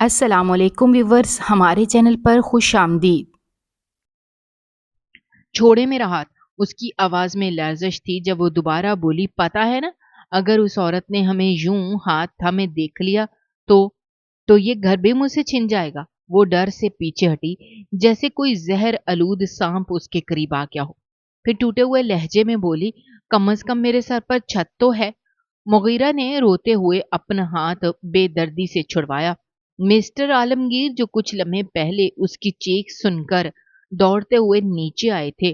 अस्सलाम वालेकुम व्यूवर्स, हमारे चैनल पर खुश आमदीद। छोड़े मेरा हाथ। उसकी आवाज में लर्जिश थी जब वो दोबारा बोली, पता है ना, अगर उस औरत ने हमें यूं हाथ थामे देख लिया तो ये घर भी मुझसे छिन जाएगा। वो डर से पीछे हटी, जैसे कोई जहर आलूद सांप उसके करीब आ गया हो। फिर टूटे हुए लहजे में बोली, कम से कम मेरे सर पर छत तो है। मुगीरा ने रोते हुए अपना हाथ बेदर्दी से छुड़वाया। मिस्टर आलमगीर, जो कुछ लम्हे पहले उसकी चीख सुनकर दौड़ते हुए नीचे आए थे,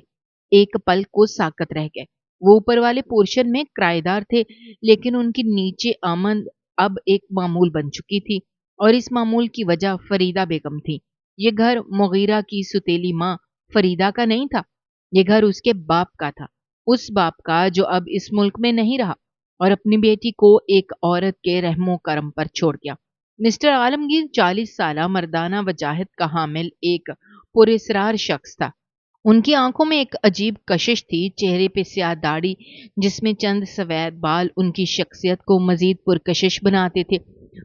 एक पल को साकत रह गए। वो ऊपर वाले पोर्शन में किराएदार थे, लेकिन उनकी नीचे आमद अब एक मामूल बन चुकी थी, और इस मामूल की वजह फरीदा बेगम थी। ये घर मुगीरा की सुतेली माँ फरीदा का नहीं था, ये घर उसके बाप का था। उस बाप का जो अब इस मुल्क में नहीं रहा और अपनी बेटी को एक औरत के रहमो करम पर छोड़ गया। मिस्टर आलमगीर 40 साला मर्दाना वजाहत का हामिल एक पुरस्रार शख्स था। उनकी आंखों में एक अजीब कशिश थी, चेहरे पे स्याह दाढ़ी जिसमें चंद सफेद बाल उनकी शख्सियत को मजीद पुरकशिश बनाते थे।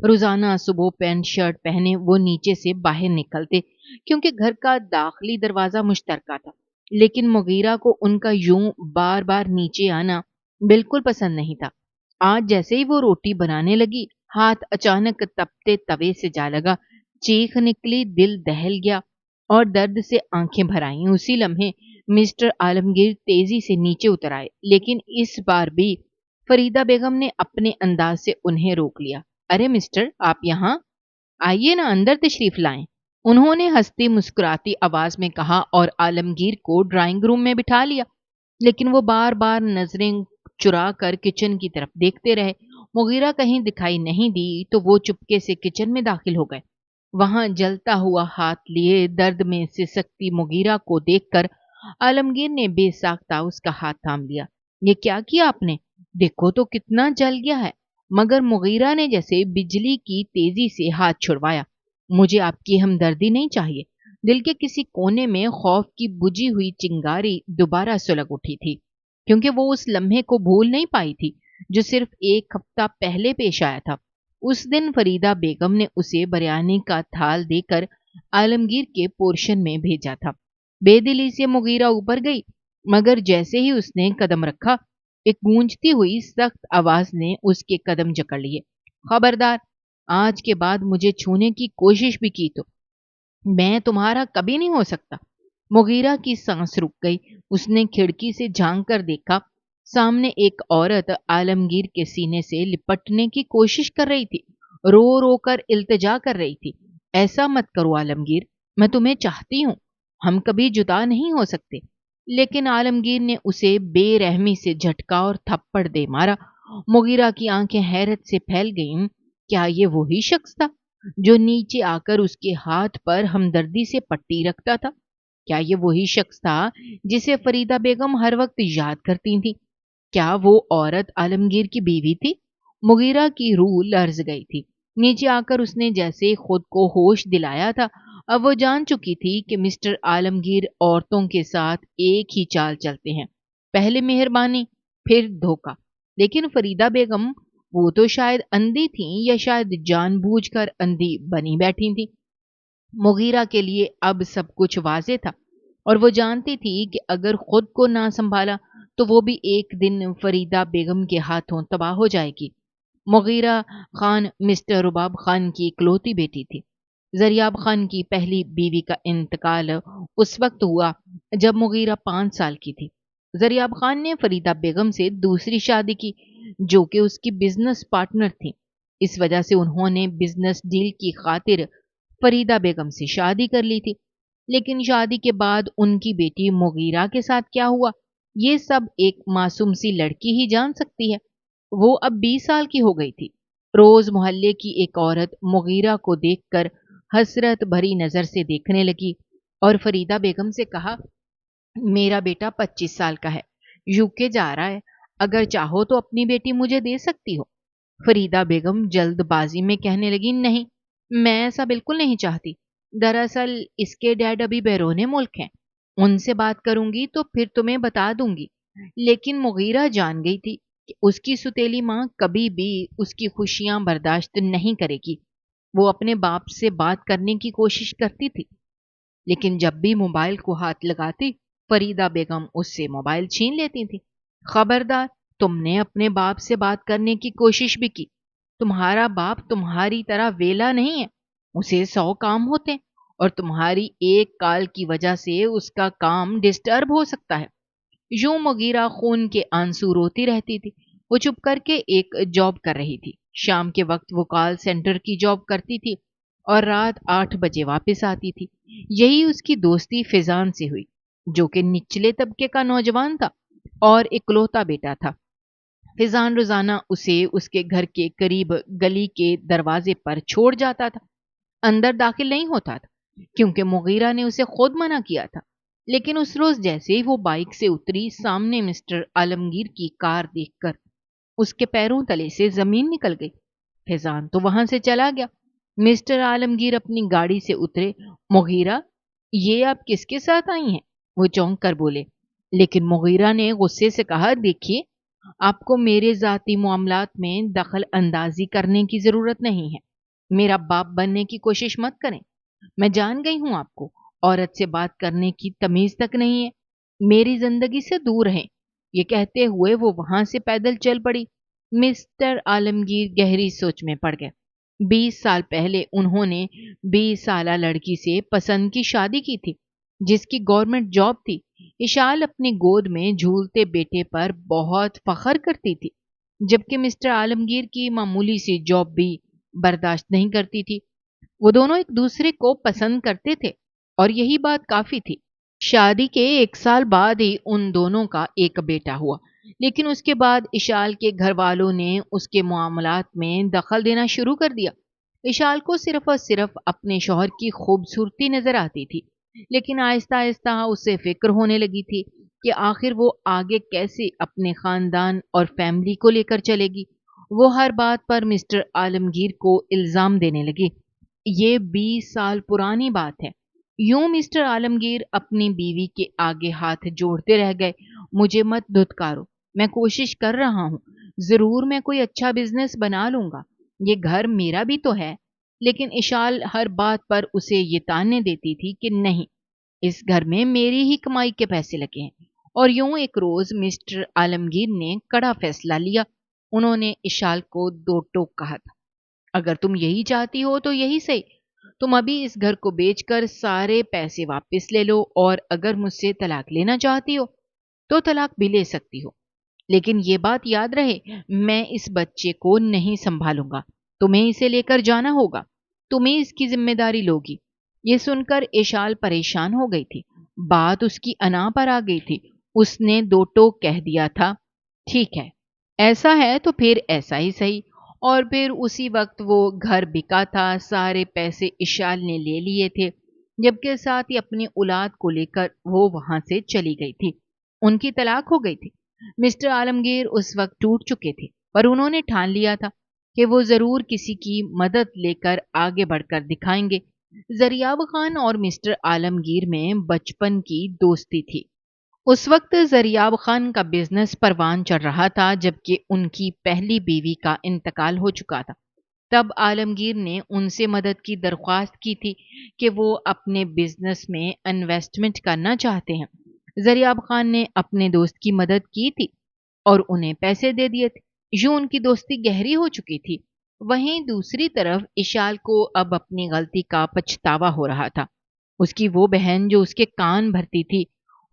रोजाना सुबह पैंट शर्ट पहने वो नीचे से बाहर निकलते, क्योंकि घर का दाखिली दरवाजा मुश्तरका था। लेकिन मुगीरा को उनका यूं बार बार नीचे आना बिल्कुल पसंद नहीं था। आज जैसे ही वो रोटी बनाने लगी, हाथ अचानक तपते तवे से जा लगा, चीख निकली, दिल दहल गया और दर्द से आंखें भर आईं। उसी लम्हे मिस्टर आलमगीर तेजी से नीचे उतर आए, लेकिन इस बार भी फरीदा बेगम ने अपने अंदाज से उन्हें रोक लिया। अरे मिस्टर, आप यहाँ आइए ना, अंदर तशरीफ लाएं। उन्होंने हंसती मुस्कुराती आवाज में कहा और आलमगीर को ड्राइंग रूम में बिठा लिया। लेकिन वो बार बार नजरें चुरा कर किचन की तरफ देखते रहे। मुगीरा कहीं दिखाई नहीं दी तो वो चुपके से किचन में दाखिल हो गए। वहां जलता हुआ हाथ लिए दर्द में सिसकती मुगीरा को देखकर आलमगीर ने बेसाख्ता उसका हाथ थाम लिया। ये क्या किया आपने? देखो तो कितना जल गया है। मगर मुगीरा ने जैसे बिजली की तेजी से हाथ छुड़वाया। मुझे आपकी हमदर्दी नहीं चाहिए। दिल के किसी कोने में खौफ की बुझी हुई चिंगारी दोबारा सुलग उठी थी, क्योंकि वो उस लम्हे को भूल नहीं पाई थी जो सिर्फ एक हफ्ता पहले पेश आया था। उस दिन फरीदा बेगम ने उसे बिरयानी का थाल देकर आलमगीर के पोर्शन में भेजा था। बेदिली से मुगीरा ऊपर गई, मगर जैसे ही उसने कदम रखा, एक गूंजती हुई सख्त आवाज ने उसके कदम जकड़ लिए। खबरदार, आज के बाद मुझे छूने की कोशिश भी की तो मैं तुम्हारा कभी नहीं हो सकता। मुगीरा की सांस रुक गई। उसने खिड़की से झांक कर देखा, सामने एक औरत आलमगीर के सीने से लिपटने की कोशिश कर रही थी, रो रो कर इल्तिजा कर रही थी। ऐसा मत करो आलमगीर, मैं तुम्हें चाहती हूँ, हम कभी जुदा नहीं हो सकते। लेकिन आलमगीर ने उसे बेरहमी से झटका और थप्पड़ दे मारा। मुगीरा की आंखें हैरत से फैल गईं। क्या ये वही शख्स था जो नीचे आकर उसके हाथ पर हमदर्दी से पट्टी रखता था? क्या ये वही शख्स था जिसे फरीदा बेगम हर वक्त याद करती थी? क्या वो औरत आलमगीर की बीवी थी? मुगीरा की रूह लर्ज गई थी। नीचे आकर उसने जैसे खुद को होश दिलाया था। अब वो जान चुकी थी कि मिस्टर आलमगीर औरतों के साथ एक ही चाल चलते हैं, पहले मेहरबानी फिर धोखा। लेकिन फरीदा बेगम, वो तो शायद अंधी थी, या शायद जानबूझकर अंधी बनी बैठी थी। मुगीरा के लिए अब सब कुछ वाज़ेह था, और वो जानती थी कि अगर खुद को ना संभाला तो वो भी एक दिन फरीदा बेगम के हाथों तबाह हो जाएगी। मुगीरा खान मिस्टर रुबाब खान की इकलौती बेटी थी। जरियाब खान की पहली बीवी का इंतकाल उस वक्त हुआ जब मुगीरा 5 साल की थी। जरियाब खान ने फरीदा बेगम से दूसरी शादी की, जो कि उसकी बिजनेस पार्टनर थी। इस वजह से उन्होंने बिजनेस डील की खातिर फरीदा बेगम से शादी कर ली थी। लेकिन शादी के बाद उनकी बेटी मुगीरा के साथ क्या हुआ, ये सब एक मासूम सी लड़की ही जान सकती है। वो अब 20 साल की हो गई थी। रोज मोहल्ले की एक औरत मुगीरा को देखकर हसरत भरी नजर से देखने लगी और फरीदा बेगम से कहा, मेरा बेटा 25 साल का है, यूके जा रहा है, अगर चाहो तो अपनी बेटी मुझे दे सकती हो। फरीदा बेगम जल्दबाजी में कहने लगी, नहीं, मैं ऐसा बिल्कुल नहीं चाहती। दरअसल इसके डैड अभी बैरूने मुल्क हैं, उनसे बात करूंगी तो फिर तुम्हें बता दूंगी। लेकिन मुगीरा जान गई थी कि उसकी सुतेली माँ कभी भी उसकी खुशियां बर्दाश्त नहीं करेगी। وہ اپنے باپ سے بات کرنے کی کوشش کرتی تھی، لیکن جب بھی موبائل کو ہاتھ لگاتی فریدہ بیگم اس سے موبائل چھین لیتی تھی۔ خبردار، تم نے اپنے باپ سے بات کرنے کی کوشش بھی کی، تمہارا باپ تمہاری طرح ویلا نہیں ہے، اسے 100 کام ہوتے ہیں اور تمہاری ایک کال کی وجہ سے اس کا کام ڈسٹرب ہو سکتا ہے۔ یوں مغیرہ خون کے آنسو روتی رہتی تھی۔ وہ چپ کر کے ایک جاب کر رہی تھی۔ شام کے وقت وہ کال سینٹر کی جاب کرتی تھی اور رات 8 بجے واپس آتی تھی۔ یہی اس کی دوستی فیضان سے ہوئی، جو کہ نچلے طبقے کا نوجوان تھا اور اکلوتا بیٹا تھا۔ فیضان روزانہ اسے اس کے گھر کے قریب گلی کے دروازے پر چھوڑ جاتا تھا، اندر داخل نہیں ہوتا تھا کیونکہ مغیرہ نے اسے خود منع کیا تھا۔ لیکن اس روز جیسے ہی وہ بائک سے اتری، سامنے مسٹر عالمگیر کی کار دیکھ کر اس کے پیروں تلے سے زمین نکل گئی۔ فیضان تو وہاں سے چلا گیا۔ مسٹر عالمگیر اپنی گاڑی سے اترے۔ مغیرہ، یہ آپ کس کے ساتھ آئی ہیں؟ وہ چونک کر بولے۔ لیکن مغیرہ نے غصے سے کہا، دیکھیے، آپ کو میرے ذاتی معاملات میں دخل اندازی کرنے کی ضرورت نہیں ہے۔ میرا باپ بننے کی کوشش مت کریں۔ میں جان گئی ہوں آپ کو عورت سے بات کرنے کی تمیز تک نہیں ہے۔ میری زندگی سے دور رہیں۔ یہ کہتے ہوئے وہ وہاں سے پیدل چل پڑی۔ مسٹر عالمگیر گہری سوچ میں پڑ گئے۔ 20 سال پہلے انہوں نے 20 سالہ لڑکی سے پسند کی شادی کی تھی، جس کی گورنمنٹ جاب تھی۔ اشال اپنی گود میں جھولتے بیٹے پر بہت فخر کرتی تھی، جبکہ مسٹر عالمگیر کی معمولی سی جاب بھی برداشت نہیں کرتی تھی۔ وہ دونوں ایک دوسرے کو پسند کرتے تھے اور یہی بات کافی تھی۔ شادی کے 1 سال بعد ہی ان دونوں کا ایک بیٹا ہوا، لیکن اس کے بعد اشال کے گھر والوں نے اس کے معاملات میں دخل دینا شروع کر دیا۔ اشال کو صرف اور صرف اپنے شوہر کی خوبصورتی نظر آتی تھی، لیکن آہستہ آہستہ اسے فکر ہونے لگی تھی کہ آخر وہ آگے کیسے اپنے خاندان اور فیملی کو لے کر چلے گی۔ وہ ہر بات پر مسٹر عالمگیر کو الزام دینے لگی۔ یہ 20 سال پرانی بات ہے۔ یوں مسٹر عالمگیر اپنی بیوی کے آگے ہاتھ جوڑتے رہ گئے۔ مجھے مت دھتکارو، میں کوشش کر رہا ہوں، ضرور میں کوئی اچھا بزنس بنا لوں گا، یہ گھر میرا بھی تو ہے۔ لیکن اشال ہر بات پر اسے یہ تانے دیتی تھی کہ نہیں، اس گھر میں میری ہی کمائی کے پیسے لگے ہیں۔ اور یوں ایک روز مسٹر عالمگیر نے کڑا فیصلہ لیا۔ انہوں نے اشال کو 2 ٹوک کہا تھا، اگر تم یہی چاہتی ہو تو یہی صحیح، تم ابھی اس گھر کو بیچ کر سارے پیسے واپس لے لو، اور اگر مجھ سے طلاق لینا چاہتی ہو تو طلاق بھی لے سکتی ہو، لیکن یہ بات یاد رہے، میں اس بچے کو نہیں سنبھالوں گا، تمہیں اسے لے کر جانا ہوگا، تمہیں اس کی ذمہ داری لوگی۔ یہ سن کر اشال پریشان ہو گئی تھی، بات اس کی انا پر آ گئی تھی۔ اس نے 2 ٹوک کہہ دیا تھا، ٹھیک ہے، ایسا ہے تو پھر ایسا ہی صحیح۔ اور پھر اسی وقت وہ گھر بکا تھا، سارے پیسے اشال نے لے لیے تھے، جبکہ ساتھ ہی اپنی اولاد کو لے کر وہ وہاں سے چلی گئی تھی۔ ان کی طلاق ہو گئی تھی۔ مسٹر عالمگیر اس وقت ٹوٹ چکے تھے، پر انہوں نے ٹھان لیا تھا کہ وہ ضرور کسی کی مدد لے کر آگے بڑھ کر دکھائیں گے۔ زریاب خان اور مسٹر عالمگیر میں بچپن کی دوستی تھی۔ اس وقت زریاب خان کا بزنس پروان چڑھ رہا تھا، جبکہ ان کی پہلی بیوی کا انتقال ہو چکا تھا۔ تب عالمگیر نے ان سے مدد کی درخواست کی تھی کہ وہ اپنے بزنس میں انویسٹمنٹ کرنا چاہتے ہیں۔ زریاب خان نے اپنے دوست کی مدد کی تھی اور انہیں پیسے دے دیے تھے۔ یوں ان کی دوستی گہری ہو چکی تھی۔ وہیں دوسری طرف اشال کو اب اپنی غلطی کا پچھتاوا ہو رہا تھا۔ اس کی وہ بہن جو اس کے کان بھرتی تھی،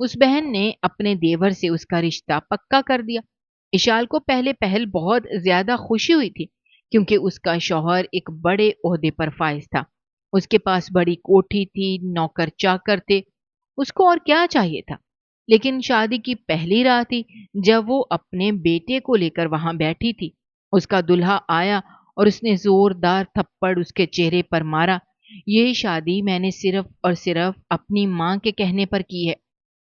اس بہن نے اپنے دیور سے اس کا رشتہ پکا کر دیا۔ اشال کو پہلے پہل بہت زیادہ خوشی ہوئی تھی، کیونکہ اس کا شوہر ایک بڑے عہدے پر فائز تھا۔ اس کے پاس بڑی کوٹھی تھی، نوکر چاکر تھے، اس کو اور کیا چاہیے تھا۔ لیکن شادی کی پہلی رات تھی جب وہ اپنے بیٹے کو لے کر وہاں بیٹھی تھی۔ اس کا دلہا آیا اور اس نے زوردار تھپڑ اس کے چہرے پر مارا۔ یہ شادی میں نے صرف اور صرف اپنی ماں کے کہنے پر کی ہے،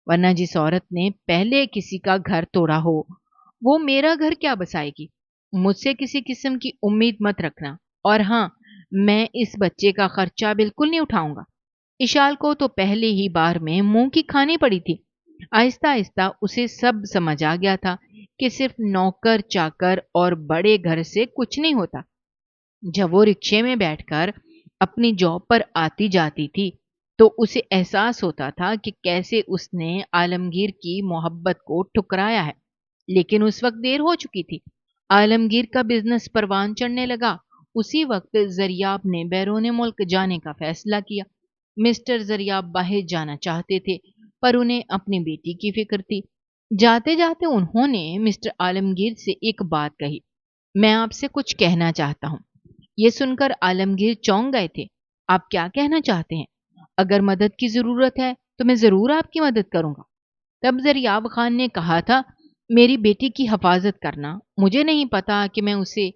ورنہ جس عورت نے پہلے کسی کا گھر توڑا ہو وہ میرا گھر کیا بسائے گی۔ مجھ سے کسی قسم کی امید مت رکھنا، اور ہاں، میں اس بچے کا خرچہ بالکل نہیں اٹھاؤں گا۔ اشال کو تو پہلے ہی بار میں منہ کی کھانی پڑی تھی۔ آہستہ آہستہ اسے سب سمجھ آ گیا تھا کہ صرف نوکر چاکر اور بڑے گھر سے کچھ نہیں ہوتا۔ جب وہ رکشے میں بیٹھ کر अपनी जॉब पर आती जाती थी तो उसे एहसास होता था कि कैसे उसने आलमगीर की मोहब्बत को ठुकराया है। लेकिन उस वक्त देर हो चुकी थी। आलमगीर का बिजनेस परवान चढ़ने लगा। उसी वक्त जरियाब ने बैरून मुल्क जाने का फैसला किया। मिस्टर जरियाब बाहर जाना चाहते थे, पर उन्हें अपनी बेटी की फिक्र थी। जाते जाते उन्होंने मिस्टर आलमगीर से एक बात कही, मैं आपसे कुछ कहना चाहता हूँ। ये सुनकर आलमगीर चौंक गए थे। आप क्या कहना चाहते हैं? अगर मदद की जरूरत है तो मैं जरूर आपकी मदद करूंगा। तब जरियाब खान ने कहा था, मेरी बेटी की हिफाजत करना, मुझे नहीं पता कि मैं उसे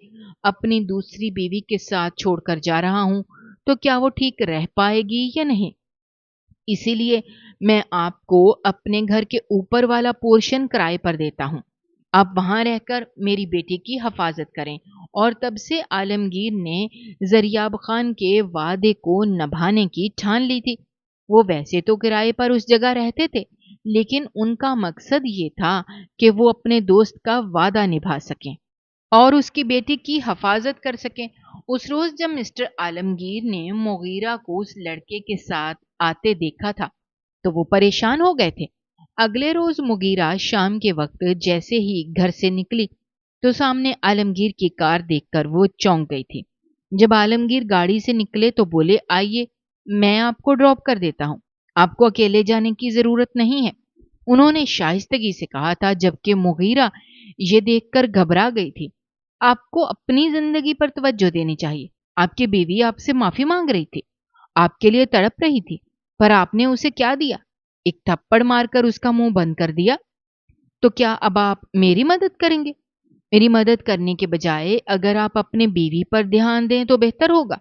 अपनी दूसरी बीवी के साथ छोड़कर जा रहा हूं तो क्या वो ठीक रह पाएगी या नहीं। इसीलिए मैं आपको अपने घर के ऊपर वाला पोर्शन किराए पर देता हूं। आप वहां रहकर मेरी बेटी की हिफाजत करें। और तब से आलमगीर ने जरियाब खान के वादे को निभाने की ठान ली थी। वो वैसे तो किराए पर उस जगह रहते थे, लेकिन उनका मकसद ये था कि वो अपने दोस्त का वादा निभा सकें और उसकी बेटी की हिफाजत कर सकें। उस रोज जब मिस्टर आलमगीर ने मुगीरा को उस लड़के के साथ आते देखा था तो वो परेशान हो गए थे। अगले रोज मुगीरा शाम के वक्त जैसे ही घर से निकली तो सामने आलमगीर की कार देखकर वो चौंक गई थी। जब आलमगीर गाड़ी से निकले तो बोले, आइए मैं आपको ड्रॉप कर देता हूँ, आपको अकेले जाने की जरूरत नहीं है। उन्होंने शाइस्तगी से कहा था, जबकि मुगीरा ये देखकर घबरा गई थी। आपको अपनी जिंदगी पर तवज्जो देनी चाहिए। आपकी बीवी आपसे माफी मांग रही थी, आपके लिए तड़प रही थी, पर आपने उसे क्या दिया? एक थप्पड़ मारकर उसका मुंह बंद कर दिया। तो क्या अब आप मेरी मदद करेंगे? मेरी मदद करने के बजाय अगर आप अपने बीवी पर ध्यान दें तो बेहतर होगा।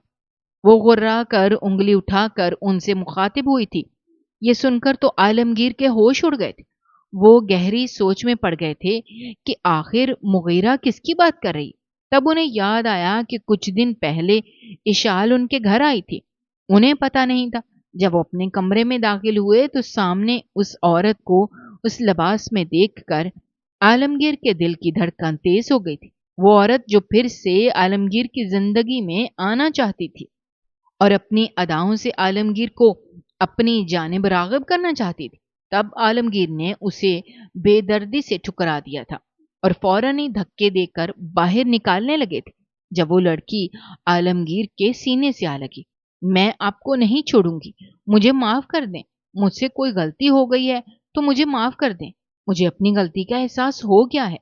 वो गुर्रा कर उंगली उठाकर उनसे मुखातिब हुई थी। ये सुनकर तो आलमगीर के होश उड़ गए थे। वो गहरी सोच में पड़ गए थे कि आखिर मुगीरा किसकी बात कर रही। तब उन्हें याद आया कि कुछ दिन पहले इशाल उनके घर आई थी। उन्हें पता नहीं था। जब वो अपने कमरे में दाखिल हुए तो सामने उस औरत को उस लिबास में देखकर आलमगीर के दिल की धड़कन तेज हो गई थी। वो औरत जो फिर से आलमगीर की जिंदगी में आना चाहती थी और अपनी अदाओं से आलमगीर को अपनी जानिब राग़िब करना चाहती थी। तब आलमगीर ने उसे बेदर्दी से ठुकरा दिया था और फौरन ही धक्के देकर बाहर निकालने लगे थे जब वो लड़की आलमगीर के सीने से आ लगी। मैं आपको नहीं छोड़ूंगी, मुझे माफ कर दें। मुझसे कोई गलती हो गई है तो मुझे माफ कर दें। मुझे अपनी गलती का एहसास हो गया है,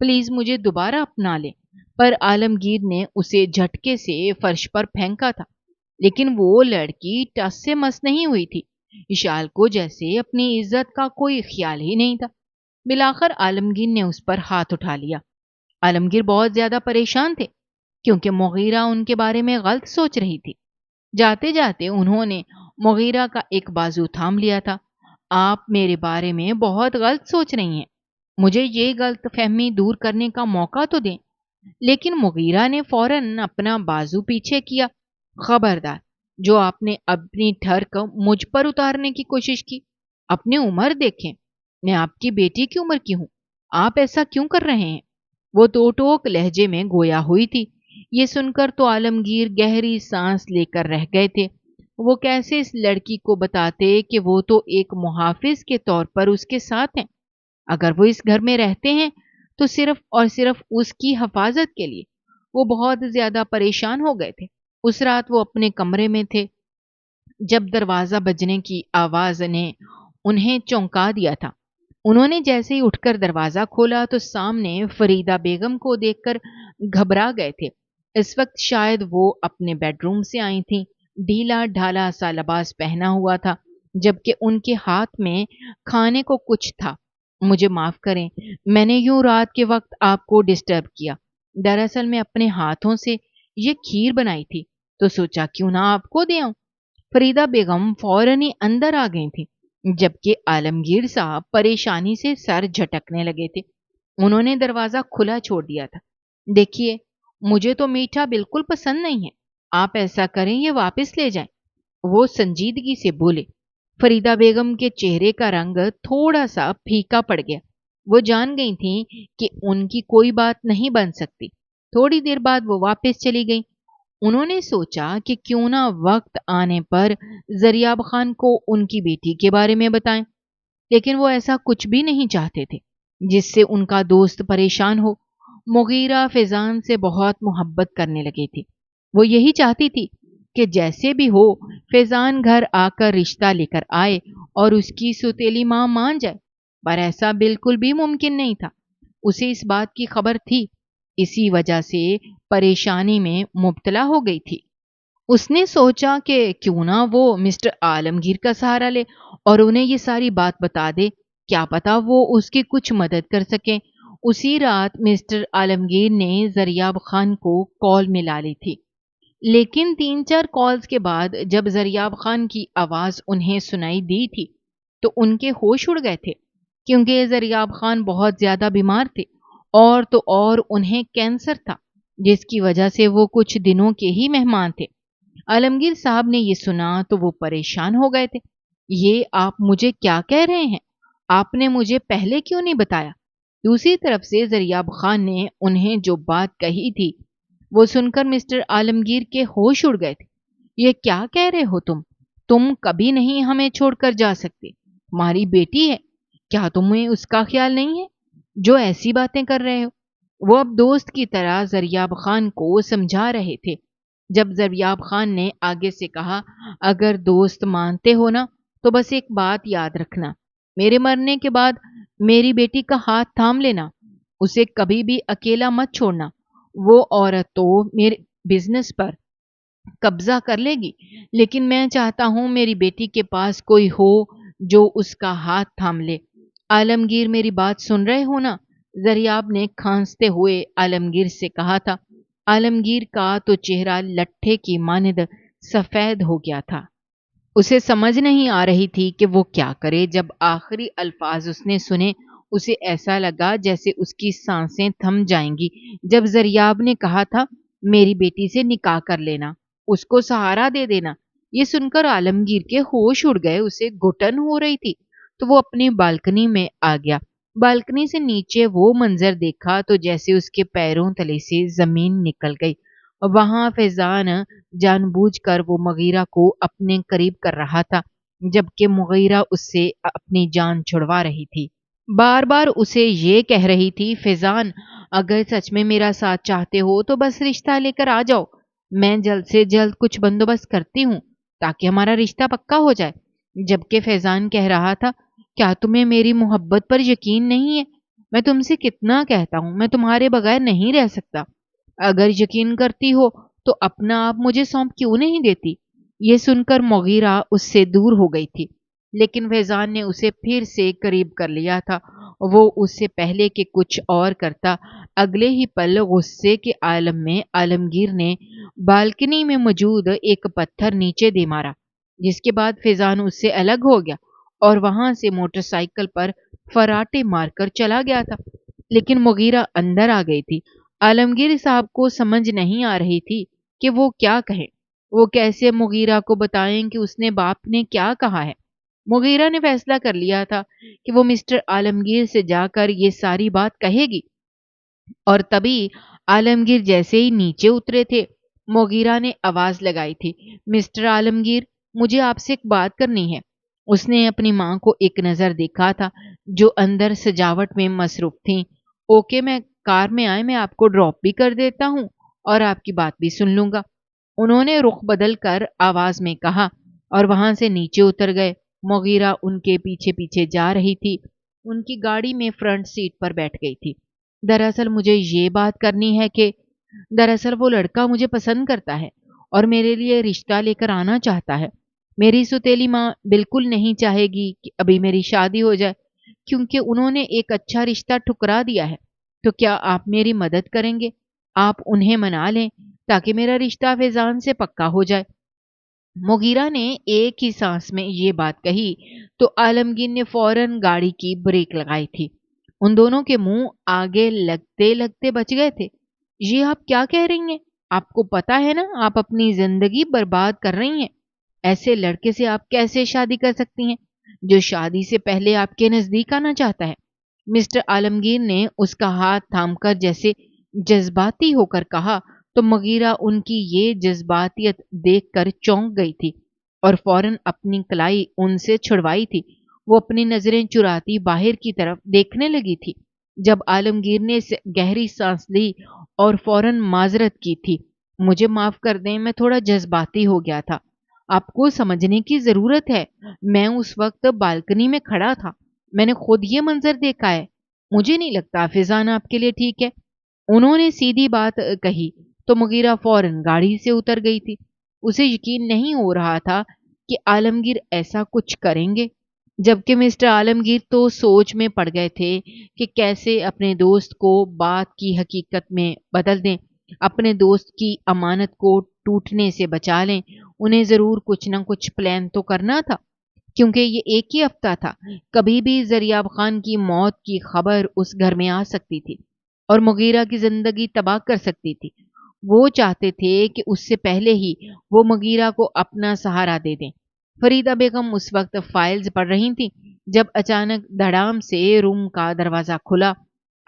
प्लीज मुझे दोबारा अपना लें। पर आलमगीर ने उसे झटके से फर्श पर फेंका था, लेकिन वो लड़की टस से मस नहीं हुई थी। इशाल को जैसे अपनी इज्जत का कोई ख्याल ही नहीं था। मिलाकर आलमगीर ने उस पर हाथ उठा लिया। आलमगीर बहुत ज्यादा परेशान थे क्योंकि मुगीरा उनके बारे में गलत सोच रही थी। जाते जाते उन्होंने मुगीरा का एक बाजू थाम लिया था। आप मेरे बारे में बहुत गलत सोच रही हैं, मुझे ये गलत फहमी दूर करने का मौका तो दें। लेकिन मुगीरा ने फौरन अपना बाजू पीछे किया। खबरदार, जो आपने अपनी ठर्क मुझ पर उतारने की कोशिश की। अपनी उम्र देखें, मैं आपकी बेटी की उम्र की हूं, आप ऐसा क्यों कर रहे हैं? वो तो टोक लहजे में गोया हुई थी। ये सुनकर तो आलमगीर गहरी सांस लेकर रह गए थे। वो कैसे इस लड़की को बताते कि वो तो एक मुहाफिज के तौर पर उसके साथ हैं। अगर वो इस घर में रहते हैं तो सिर्फ और सिर्फ उसकी हिफाजत के लिए। वो बहुत ज्यादा परेशान हो गए थे। उस रात वो अपने कमरे में थे जब दरवाजा बजने की आवाज ने उन्हें चौंका दिया था। उन्होंने जैसे ही उठकर दरवाजा खोला तो सामने फरीदा बेगम को देखकर घबरा गए थे। इस वक्त शायद वो अपने बेडरूम से आई थीं। ढीला ढाला सा लिबास पहना हुआ था, जबकि उनके हाथ में खाने को कुछ था। मुझे माफ करें, मैंने यूं रात के वक्त आपको डिस्टर्ब किया। दरअसल मैं अपने हाथों से ये खीर बनाई थी तो सोचा क्यों ना आपको दे आऊं। फरीदा बेगम फौरन ही अंदर आ गई थी, जबकि आलमगीर साहब परेशानी से सर झटकने लगे थे। उन्होंने दरवाजा खुला छोड़ दिया था। देखिए, मुझे तो मीठा बिल्कुल पसंद नहीं है, आप ऐसा करें ये वापस ले जाएं। वो संजीदगी से बोले। फरीदा बेगम के चेहरे का रंग थोड़ा सा फीका पड़ गया। वो जान गई थी कि उनकी कोई बात नहीं बन सकती। थोड़ी देर बाद वो वापस चली गई। उन्होंने सोचा कि क्यों ना वक्त आने पर जरियाब खान को उनकी बेटी के बारे में बताएं, लेकिन वो ऐसा कुछ भी नहीं चाहते थे जिससे उनका दोस्त परेशान हो। मुगीरा फैजान से बहुत मोहब्बत करने लगे थे। वो यही चाहती थी कि जैसे भी हो फैजान घर आकर रिश्ता लेकर आए और उसकी सौतेली मां मान जाए, पर ऐसा बिल्कुल भी मुमकिन नहीं था। उसे इस बात की खबर थी, इसी वजह से परेशानी में मुब्तला हो गई थी। उसने सोचा कि क्यों ना वो मिस्टर आलमगीर का सहारा ले और उन्हें ये सारी बात बता दे, क्या पता वो उसकी कुछ मदद कर सकें। उसी रात मिस्टर आलमगीर ने जरियाब खान को कॉल मिला ली थी, लेकिन 3-4 कॉल्स के बाद जब जरियाब खान की आवाज उन्हें सुनाई दी थी तो उनके होश उड़ गए थे, क्योंकि जरियाब खान बहुत ज्यादा बीमार थे और तो और उन्हें कैंसर था, जिसकी वजह से वो कुछ दिनों के ही मेहमान थे। आलमगीर साहब ने ये सुना तो वो परेशान हो गए थे। ये आप मुझे क्या कह रहे हैं? आपने मुझे पहले क्यों नहीं बताया? दूसरी तरफ से जरियाब खान ने उन्हें जो बात कही थी वो सुनकर मिस्टर आलमगीर के होश उड़ गए थे। ये क्या कह रहे हो तुम? तुम कभी नहीं हमें छोड़कर जा सकते। तुम्हारी बेटी है, क्या तुम्हें उसका ख्याल नहीं है? जो ऐसी बातें कर रहे हो। वो अब दोस्त की तरह जरियाब खान को समझा रहे थे। जब जरियाब खान ने आगे से कहा, अगर दोस्त मानते हो ना तो बस एक बात याद रखना, मेरे मरने के बाद मेरी बेटी का हाथ थाम लेना, उसे कभी भी अकेला मत छोड़ना। वो औरत तो मेरे बिजनेस पर कब्जा कर लेगी, लेकिन मैं चाहता हूं मेरी बेटी के पास कोई हो जो उसका हाथ थाम ले। आलमगीर, मेरी बात सुन रहे हो ना? जरियाब ने खांसते हुए आलमगीर से कहा था। आलमगीर का तो चेहरा लट्ठे की मानिंद सफेद हो गया था। उसे समझ नहीं आ रही थी कि वो क्या करे। जब आखिरी अल्फाज उसने सुने, उसे ऐसा लगा जैसे उसकी सांसें थम जाएंगी। जब जरियाब ने कहा था, मेरी बेटी से निकाह कर लेना, उसको सहारा दे देना, ये सुनकर आलमगीर के होश उड़ गए। उसे घुटन हो रही थी तो वो अपनी बालकनी में आ गया। बालकनी से नीचे वो मंजर देखा तो जैसे उसके पैरों तले से जमीन निकल गई। वहां फैजान जानबूझकर वो मुगीरा को अपने करीब कर रहा था, जबकि मुगीरा उससे अपनी जान छुड़वा रही थी। बार बार उसे ये कह रही थी, फैजान, अगर सच में मेरा साथ चाहते हो तो बस रिश्ता लेकर आ जाओ। मैं जल्द से जल्द कुछ बंदोबस्त करती हूँ ताकि हमारा रिश्ता पक्का हो जाए। जबकि फैजान कह रहा था, क्या तुम्हें मेरी मोहब्बत पर यकीन नहीं है? मैं तुमसे कितना कहता हूँ, मैं तुम्हारे बगैर नहीं रह सकता। अगर यकीन करती हो तो अपना आप मुझे सौंप क्यों नहीं देती? ये सुनकर मुगीरा उससे दूर हो गई थी, लेकिन फैजान ने उसे फिर से करीब कर लिया था। वो उससे पहले कि कुछ और करता, अगले ही पल गुस्से के आलम में आलमगीर ने बालकनी में मौजूद एक पत्थर नीचे दे मारा, जिसके बाद फैजान उससे अलग हो गया और वहां से मोटरसाइकिल पर फराटे मारकर चला गया था। लेकिन मुगीरा अंदर आ गई थी। आलमगीर साहब को समझ नहीं आ रही थी कि वो क्या कहें। वो कैसे मुगीरा को बताएं कि उसने बाप ने क्या कहा है। मुगीरा ने फैसला कर लिया था कि वो मिस्टर आलमगीर से जाकर ये सारी बात कहेगी। और तभी आलमगीर जैसे ही नीचे उतरे थे, मुगीरा ने आवाज लगाई थी, मिस्टर आलमगीर, मुझे आपसे एक बात करनी है। उसने अपनी मां को एक नजर देखा था, जो अंदर सजावट में मसरूफ थी। ओके, मैं कार में आए, मैं आपको ड्रॉप भी कर देता हूँ और आपकी बात भी सुन लूंगा। उन्होंने रुख बदल कर आवाज में कहा और वहां से नीचे उतर गए। मुगीरा उनके पीछे पीछे जा रही थी। उनकी गाड़ी में फ्रंट सीट पर बैठ गई थी। दरअसल मुझे ये बात करनी है कि दरअसल वो लड़का मुझे पसंद करता है और मेरे लिए रिश्ता लेकर आना चाहता है। मेरी सुतेली माँ बिल्कुल नहीं चाहेगी कि अभी मेरी शादी हो जाए, क्योंकि उन्होंने एक अच्छा रिश्ता ठुकरा दिया है। तो क्या आप मेरी मदद करेंगे? आप उन्हें मना लें ताकि मेरा रिश्ता फैजान से पक्का हो जाए। मुगीरा ने एक ही सांस में ये बात कही तो आलमगीर ने फौरन गाड़ी की ब्रेक लगाई थी। उन दोनों के मुंह आगे लगते लगते बच गए थे। ये आप क्या कह रही हैं? आपको पता है ना, आप अपनी जिंदगी बर्बाद कर रही हैं। ऐसे लड़के से आप कैसे शादी कर सकती हैं, जो शादी से पहले आपके नजदीक आना चाहता है? मिस्टर आलमगीर ने उसका हाथ थामकर जैसे जज्बाती होकर कहा, تو مغیرہ ان کی یہ جذباتیت دیکھ کر چونک گئی تھی اور فوراً اپنی کلائی ان سے چھڑوائی تھی۔ وہ اپنی نظریں چراتی باہر کی طرف دیکھنے لگی تھی جب عالمگیر نے گہری سانس لی اور فوراً معذرت کی تھی، مجھے معاف کر دیں، میں تھوڑا جذباتی ہو گیا تھا۔ آپ کو سمجھنے کی ضرورت ہے، میں اس وقت بالکنی میں کھڑا تھا، میں نے خود یہ منظر دیکھا ہے، مجھے نہیں لگتا فضان آپ کے لیے ٹھیک ہے۔ انہوں نے سیدھی بات کہی تو مغیرہ فوراً گاڑی سے اتر گئی تھی۔ اسے یقین نہیں ہو رہا تھا کہ عالمگیر ایسا کچھ کریں گے، جبکہ مسٹر عالمگیر تو سوچ میں پڑ گئے تھے کہ کیسے اپنے دوست کو بات کی حقیقت میں بدل دیں، اپنے دوست کی امانت کو ٹوٹنے سے بچا لیں۔ انہیں ضرور کچھ نہ کچھ پلان تو کرنا تھا، کیونکہ یہ ایک ہی ہفتہ تھا، کبھی بھی زریاب خان کی موت کی خبر اس گھر میں آ سکتی تھی اور مغیرہ کی زندگی تباہ کر سکتی تھی۔ وہ چاہتے تھے کہ اس سے پہلے ہی وہ مغیرہ کو اپنا سہارا دے دیں۔ فریدہ بیگم اس وقت فائلز پڑھ رہی تھیں جب اچانک دھڑام سے روم کا دروازہ کھلا۔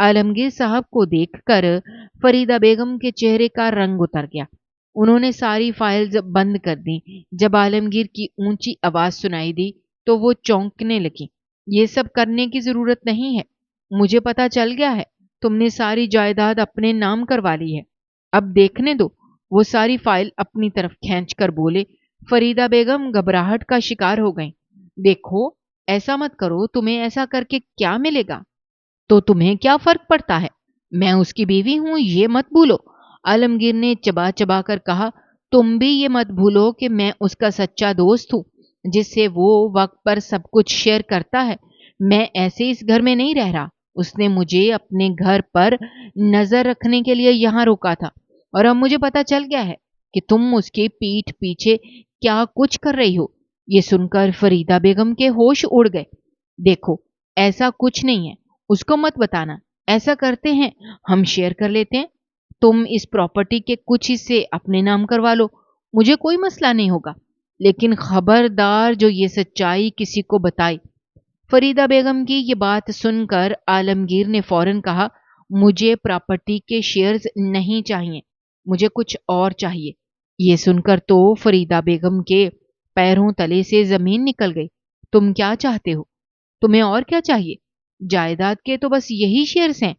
عالمگیر صاحب کو دیکھ کر فریدہ بیگم کے چہرے کا رنگ اتر گیا۔ انہوں نے ساری فائلز بند کر دیں۔ جب عالمگیر کی اونچی آواز سنائی دی تو وہ چونکنے لگی۔ یہ سب کرنے کی ضرورت نہیں ہے، مجھے پتا چل گیا ہے، تم نے ساری جائیداد اپنے نام کروا لی ہے، اب دیکھنے دو۔ وہ ساری فائل اپنی طرف کھینچ کر بولے۔ فریدہ بیگم گھبراہٹ کا شکار ہو گئیں۔ دیکھو، ایسا مت کرو، تمہیں ایسا کر کے کیا ملے گا؟ تو تمہیں کیا فرق پڑتا ہے؟ میں اس کی بیوی ہوں، یہ مت بھولو۔ عالمگیر نے چبا چبا کر کہا، تم بھی یہ مت بھولو کہ میں اس کا سچا دوست ہوں جس سے وہ وقت پر سب کچھ شیئر کرتا ہے۔ میں ایسے اس گھر میں نہیں رہ رہا، اس نے مجھے اپنے گھر پر نظر رکھنے کے لیے یہاں روکا تھا اور اب مجھے پتا چل گیا ہے کہ تم اس کے پیٹھ پیچھے کیا کچھ کر رہی ہو۔ یہ سن کر فریدہ بیگم کے ہوش اڑ گئے۔ دیکھو، ایسا کچھ نہیں ہے، اس کو مت بتانا، ایسا کرتے ہیں ہم شیئر کر لیتے ہیں، تم اس پراپرٹی کے کچھ حصے اپنے نام کروا لو، مجھے کوئی مسئلہ نہیں ہوگا، لیکن خبردار جو یہ سچائی کسی کو بتائی۔ فریدہ بیگم کی یہ بات سن کر عالمگیر نے فوراً کہا، مجھے پراپرٹی کے شیئرز نہیں چاہیے، مجھے کچھ اور چاہیے۔ یہ سن کر تو فریدہ بیگم کے پیروں تلے سے زمین نکل گئی۔ تم کیا چاہتے ہو؟ تمہیں اور کیا چاہیے؟ جائیداد کے تو بس یہی شیئرز ہیں،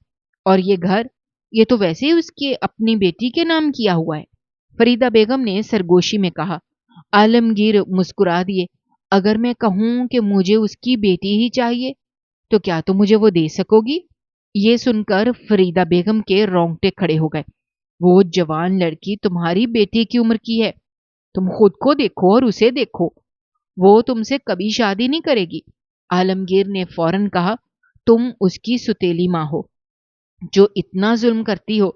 اور یہ گھر، یہ تو ویسے ہی اس کے اپنی بیٹی کے نام کیا ہوا ہے۔ فریدہ بیگم نے سرگوشی میں کہا۔ عالمگیر مسکرا دیے۔ اگر میں کہوں کہ مجھے اس کی بیٹی ہی چاہیے تو کیا تم مجھے وہ دے سکو گی؟ یہ سن کر فریدہ بیگم کے رونگٹے کھڑے ہو گئے۔ وہ جوان لڑکی تمہاری بیٹی کی عمر کی ہے، تم خود کو دیکھو اور اسے دیکھو، وہ تم سے کبھی شادی نہیں کرے گی۔ عالمگیر نے فوراً کہا، تم اس کی ستیلی ماں ہو جو اتنا ظلم کرتی ہو،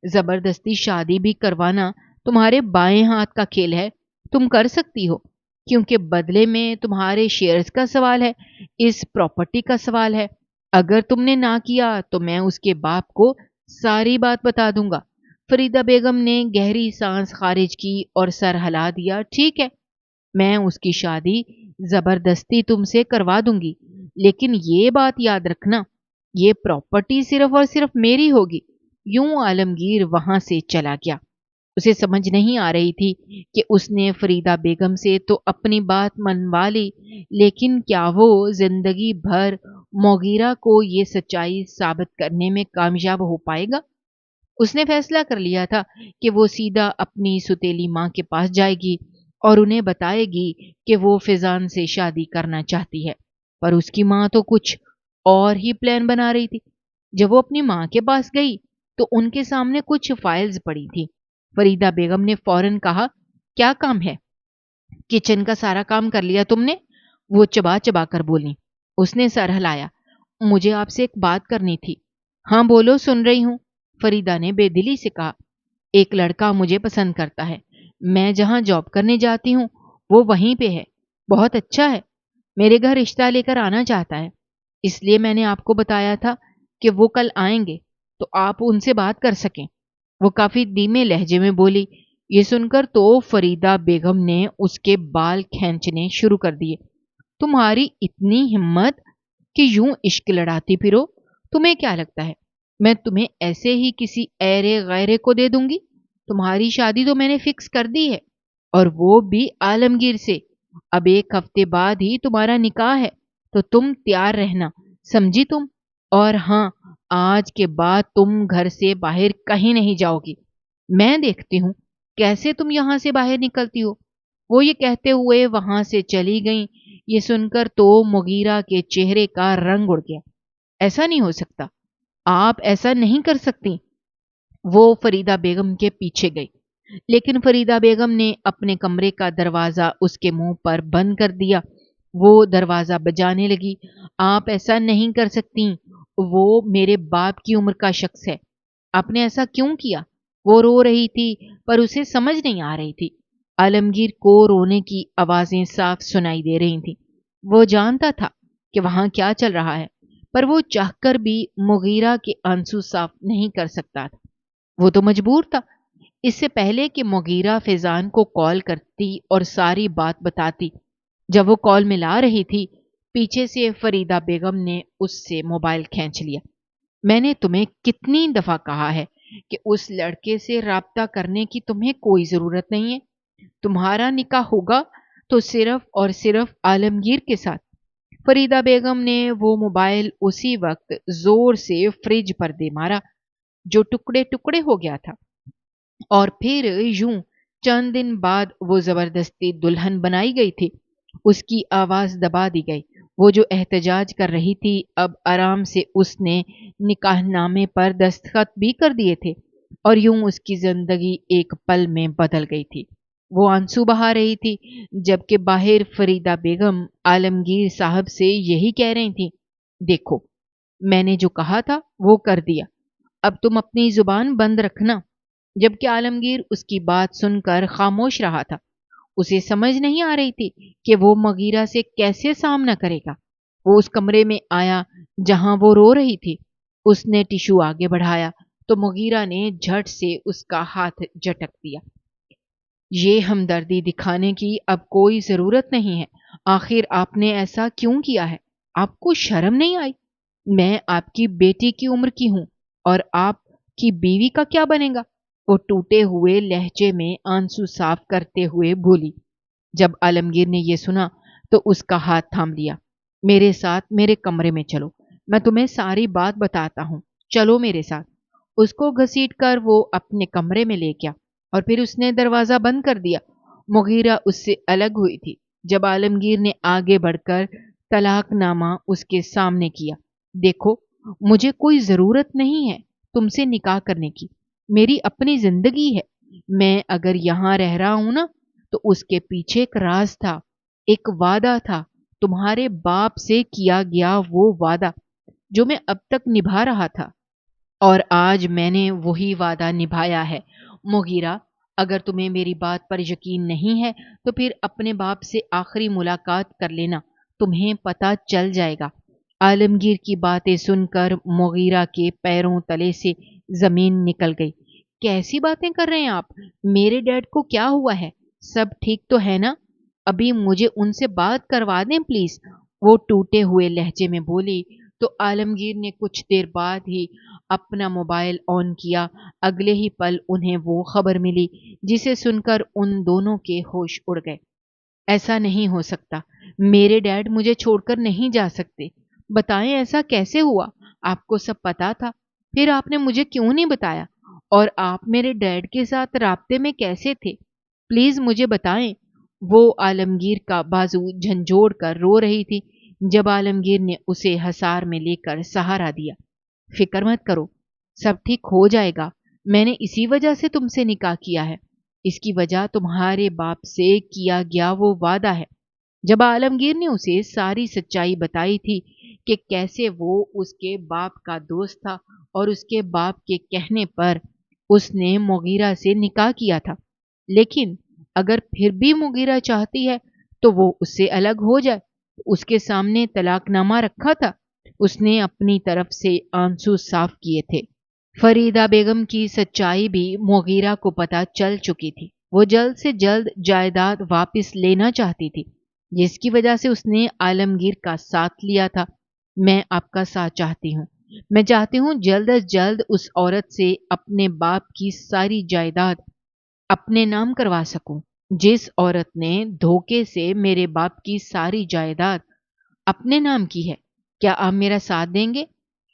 زبردستی شادی بھی کروانا تمہارے بائیں ہاتھ کا کھیل ہے، تم کر سکتی ہو، کیونکہ بدلے میں تمہارے شیئرز کا سوال ہے، اس پراپرٹی کا سوال ہے۔ اگر تم نے نہ کیا تو میں اس کے باپ کو ساری بات بتا دوں گا۔ فریدہ بیگم نے گہری سانس خارج کی اور سر ہلا دیا۔ ٹھیک ہے، میں اس کی شادی زبردستی تم سے کروا دوں گی، لیکن یہ بات یاد رکھنا، یہ پراپرٹی صرف اور صرف میری ہوگی۔ یوں عالمگیر وہاں سے چلا گیا۔ اسے سمجھ نہیں آ رہی تھی کہ اس نے فریدہ بیگم سے تو اپنی بات منوا لی، لیکن کیا وہ زندگی بھر مغیرہ کو یہ سچائی ثابت کرنے میں کامیاب ہو پائے گا؟ اس نے فیصلہ کر لیا تھا کہ وہ سیدھا اپنی ستیلی ماں کے پاس جائے گی اور انہیں بتائے گی کہ وہ فضان سے شادی کرنا چاہتی ہے، پر اس کی ماں تو کچھ اور ہی پلان بنا رہی تھی۔ جب وہ اپنی ماں کے پاس گئی تو ان کے سامنے کچھ فائلز پڑی تھی۔ فریدہ بیگم نے فوراً کہا، کیا کام ہے؟ کچن کا سارا کام کر لیا تم نے؟ وہ چبا چبا کر بولی۔ اس نے سر ہلایا۔ مجھے آپ سے ایک بات کرنی تھی۔ ہاں بولو، سن رہی ہوں، فریدہ نے بے دلی سے کہا۔ ایک لڑکا مجھے پسند کرتا ہے، میں جہاں جاب کرنے جاتی ہوں وہ وہیں پہ ہے، بہت اچھا ہے، میرے گھر رشتہ لے کر آنا چاہتا ہے، اس لیے میں نے آپ کو بتایا تھا کہ وہ کل آئیں گے تو آپ ان سے بات کر سکیں۔ وہ کافی دھیمے لہجے میں بولی۔ یہ سن کر تو فریدہ بیگم نے اس کے بال کھینچنے شروع کر دیے۔ تمہاری اتنی ہمت کہ یوں عشق لڑاتی پھرو، تمہیں کیا لگتا ہے میں تمہیں ایسے ہی کسی ایرے غیرے کو دے دوں گی؟ तुम्हारी शादी तो मैंने फिक्स कर दी है, और वो भी आलमगीर से। अब 1 हफ्ते बाद ही तुम्हारा निकाह है, तो तुम तैयार रहना, समझी तुम? और हाँ, आज के बाद तुम घर से बाहर कहीं नहीं जाओगी। मैं देखती हूँ कैसे तुम यहाँ से बाहर निकलती हो। वो ये कहते हुए वहां से चली गईं। ये सुनकर तो मुगीरा के चेहरे का रंग उड़ गया। ऐसा नहीं हो सकता, आप ऐसा नहीं कर सकती। वो फरीदा बेगम के पीछे गई, लेकिन फरीदा बेगम ने अपने कमरे का दरवाजा उसके मुंह पर बंद कर दिया। वो दरवाजा बजाने लगी। आप ऐसा नहीं कर सकती, वो मेरे बाप की उम्र का शख्स है। आपने ऐसा क्यों किया? वो रो रही थी, पर उसे समझ नहीं आ रही थी। आलमगीर को रोने की आवाजें साफ सुनाई दे रही थीं। वो जानता था कि वहां क्या चल रहा है, पर वो चाहकर भी मुगीरा के आंसू साफ नहीं कर सकता था। वो तो मजबूर था। इससे पहले कि मुगीरा फैजान को कॉल करती और सारी बात बताती, जब वो कॉल मिला रही थी, पीछे से फरीदा बेगम ने उससे मोबाइल खींच लिया। मैंने तुम्हें कितनी दफा कहा है कि उस लड़के से राब्ता करने की तुम्हें कोई जरूरत नहीं है। तुम्हारा निकाह होगा तो सिर्फ और सिर्फ आलमगीर के साथ। फरीदा बेगम ने वो मोबाइल उसी वक्त जोर से फ्रिज पर दे मारा, जो टुकड़े टुकड़े हो गया था। और फिर यूं चंद दिन बाद वो जबरदस्ती दुल्हन बनाई गई थी। उसकी आवाज दबा दी गई। वो जो एहतजाज कर रही थी, अब आराम से उसने निकाहनामे पर दस्तखत भी कर दिए थे, और यूं उसकी जिंदगी एक पल में बदल गई थी। वो आंसू बहा रही थी, जबकि बाहर फरीदा बेगम आलमगीर साहब से यही कह रही थी, देखो, मैंने जो कहा था वो कर दिया, अब तुम अपनी जुबान बंद रखना। जबकि आलमगीर उसकी बात सुनकर खामोश रहा था। उसे समझ नहीं आ रही थी कि वो मगीरा से कैसे सामना करेगा। वो उस कमरे में आया जहां वो रो रही थी। उसने टिश्यू आगे बढ़ाया तो मुगीरा ने झट से उसका हाथ झटक दिया। ये हमदर्दी दिखाने की अब कोई जरूरत नहीं है। आखिर आपने ऐसा क्यों किया है? आपको शर्म नहीं आई? मैं आपकी बेटी की उम्र की हूं, और आपकी बीवी का क्या बनेगा? वो टूटे हुए लहजे में आंसू साफ करते हुए बोली। जब आलमगीर ने यह सुना तो उसका हाथ थाम लिया। मेरे साथ मेरे कमरे में चलो, मैं तुम्हें सारी बात बताता हूं, चलो मेरे साथ। उसको घसीट कर वो अपने कमरे में ले गया, और फिर उसने दरवाजा बंद कर दिया। मुगीरा उससे अलग हुई थी जब आलमगीर ने आगे बढ़कर तलाकनामा उसके सामने किया। देखो, मुझे कोई जरूरत नहीं है तुमसे निकाह करने की। मेरी अपनी जिंदगी है। मैं अगर यहां रह रहा हूं ना, तो उसके पीछे एक राज था, एक वादा था, तुम्हारे बाप से किया गया वो वादा, जो मैं अब तक निभा रहा था, और आज मैंने वही वादा निभाया है। मुगीरा, अगर तुम्हें मेरी बात पर यकीन नहीं है तो फिर अपने बाप से आखिरी मुलाकात कर लेना, तुम्हें पता चल जाएगा। आलमगीर की बातें सुनकर मुगीरा के पैरों तले से जमीन निकल गई। कैसी बातें कर रहे हैं आप? मेरे डैड को क्या हुआ है? सब ठीक तो है ना? अभी मुझे उनसे बात करवा दें प्लीज, वो टूटे हुए लहजे में बोली। तो आलमगीर ने कुछ देर बाद ही अपना मोबाइल ऑन किया। अगले ही पल उन्हें वो खबर मिली जिसे सुनकर उन दोनों के होश उड़ गए। ऐसा नहीं हो सकता, मेरे डैड मुझे छोड़कर नहीं जा सकते। बताएं ऐसा कैसे हुआ? आपको सब पता था, फिर आपने मुझे क्यों नहीं बताया? और आप मेरे डैड के साथ राब्ते में कैसे थे? प्लीज मुझे बताएं। वो आलमगीर का बाजू झंझोड़ कर रो रही थी जब आलमगीर ने उसे हसार में लेकर सहारा दिया। फिक्र मत करो, सब ठीक हो जाएगा। मैंने इसी वजह से तुमसे निकाह किया है। इसकी वजह तुम्हारे बाप से किया गया वो वादा है। जब आलमगीर ने उसे सारी सच्चाई बताई थी कि कैसे वो उसके बाप का दोस्त था और उसके बाप के कहने पर उसने मुगीरा से निकाह किया था, लेकिन अगर फिर भी मुगीरा चाहती है तो वो उससे अलग हो जाए। उसके सामने तलाकनामा रखा था। उसने अपनी तरफ से आंसू साफ किए थे। फरीदा बेगम की सच्चाई भी मुगीरा को पता चल चुकी थी। वो जल्द से जल्द जायदाद वापस लेना चाहती थी, जिसकी वजह से उसने आलमगीर का साथ लिया था। मैं आपका साथ चाहती हूँ। मैं चाहती हूँ जल्द अज जल्द उस औरत से अपने बाप की सारी जायदाद अपने नाम करवा सकूं। जिस औरत ने धोखे से मेरे बाप की सारी जायदाद अपने नाम की है, क्या आप मेरा साथ देंगे?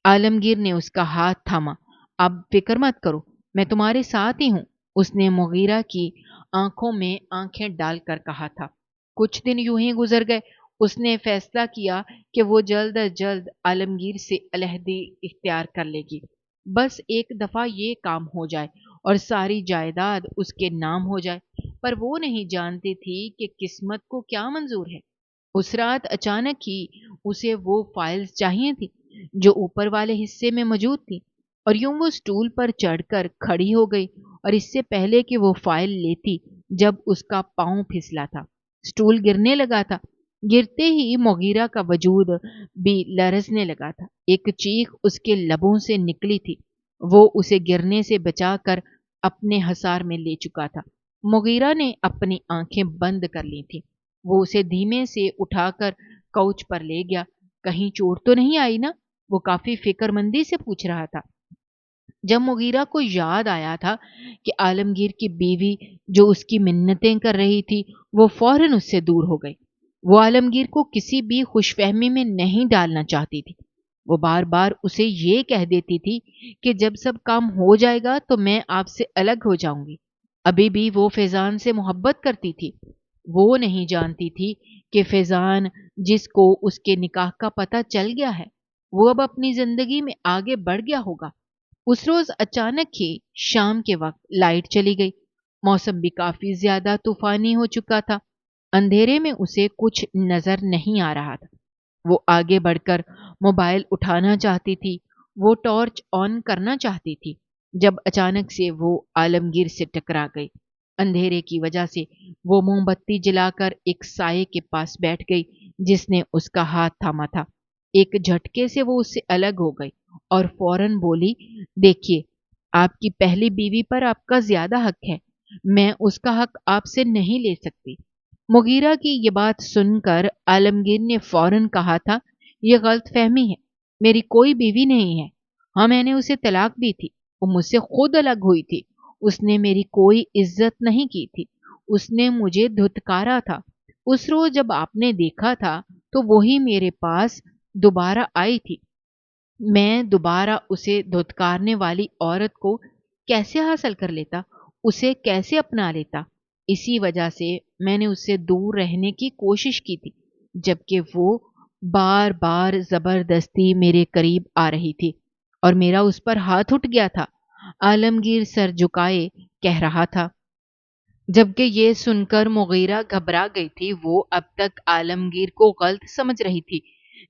आलमगीर ने उसका हाथ थामा। अब फिक्र मत करो, मैं तुम्हारे साथ ही हूं, उसने मुगीरा की आंखों में आंखें डालकर कहा था। कुछ दिन यूं ही गुजर गए। उसने फैसला किया कि वो जल्द अज जल्द आलमगीर से अलहदी इख्तियार कर लेगी। बस एक दफा ये काम हो जाए और सारी जायदाद उसके नाम हो जाए। पर वो नहीं जानती थी कि किस्मत को क्या मंजूर है। उस रात अचानक ही उसे वो फाइल्स चाहिए थी जो ऊपर वाले हिस्से में मौजूद थी, और यूं वो स्टूल पर चढ़कर खड़ी हो गई। और इससे पहले कि वो फाइल लेती, जब उसका पांव फिसला था, स्टूल गिरने लगा था। गिरते ही मुगीरा का वजूद भी लरजने लगा था। एक चीख उसके लबों से निकली थी। वो उसे गिरने से बचाकर अपने हसार में ले चुका था। मुगीरा ने अपनी आंखें बंद कर ली थी। वो उसे धीमे से उठाकर काउच पर ले गया। कहीं चोट तो नहीं आई ना? वो काफी फिक्रमंदी से पूछ रहा था। जब मुगीरा को याद आया था कि आलमगीर की बीवी जो उसकी मिन्नतें कर रही थी, वो फौरन उससे दूर हो गई। वो आलमगीर को किसी भी खुशफहमी में नहीं डालना चाहती थी। वो बार बार उसे ये कह देती थी कि जब सब काम हो जाएगा तो मैं आपसे अलग हो जाऊंगी। अभी भी वो फैजान से मोहब्बत करती थी। वो नहीं जानती थी कि फैजान, जिसको उसके निकाह का पता चल गया है, वो अब अपनी जिंदगी में आगे बढ़ गया होगा। उस रोज अचानक ही शाम के वक्त लाइट चली गई। मौसम भी काफी ज्यादा तूफानी हो चुका था। अंधेरे में उसे कुछ नजर नहीं आ रहा था। वो आगे बढ़कर मोबाइल उठाना चाहती थी, वो टॉर्च ऑन करना चाहती थी, जब अचानक से वो आलमगीर से टकरा गई। अंधेरे की वजह से वो मोमबत्ती जलाकर एक साये के पास बैठ गई जिसने उसका हाथ थामा था। एक झटके से वो उससे अलग हो गई और फौरन बोली, देखिए, आपकी पहली बीवी पर आपका ज्यादा हक है, मैं उसका हक आपसे नहीं ले सकती। मुगीरा की ये बात सुनकर आलमगीर ने फौरन कहा था, यह गलत फहमी है, मेरी कोई बीवी नहीं है। हाँ, मैंने उसे तलाक दी थी, वो मुझसे खुद अलग हुई थी। उसने मेरी कोई इज्जत नहीं की थी, उसने मुझे धुतकारा था। उस रोज जब आपने देखा था तो वही मेरे पास दोबारा आई थी। मैं दोबारा उसे धुतकारने वाली औरत को कैसे हासिल कर लेता, उसे कैसे अपना लेता? इसी वजह से मैंने उससे दूर रहने की कोशिश की थी, जबकि वो बार बार जबरदस्ती मेरे करीब आ रही थी और मेरा उस पर हाथ उठ गया था। आलमगीर सर झुकाए कह रहा था। जबकि ये सुनकर मुगीरा घबरा गई थी। वो अब तक आलमगीर को गलत समझ रही थी,